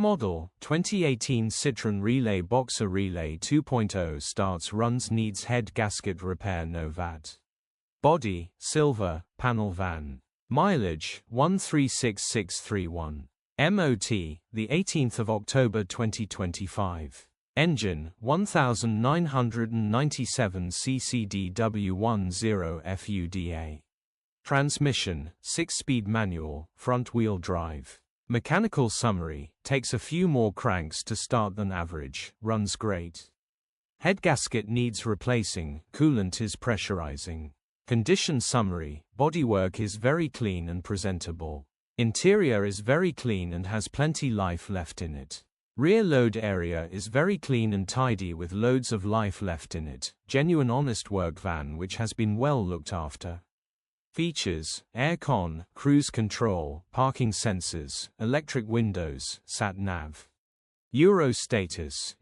model, 2018 Citroen Relay Boxer Relay 2.0 starts runs needs head gasket repair No Vat. Body, silver, panel van. Mileage, 136631. MOT, the 18th of October 2025. Engine, 1997 ccdw10 FUDA. Transmission, 6-speed manual, front-wheel drive. Mechanical summary, takes a few more cranks to start than average, runs great. Head gasket needs replacing, coolant is pressurizing. Condition summary, bodywork is very clean and presentable. Interior is very clean and has plenty life left in it. Rear load area is very clean and tidy with loads of life left in it. Genuine honest work van which has been well looked after. Features, aircon, cruise control, parking sensors, electric windows, sat nav. Euro status.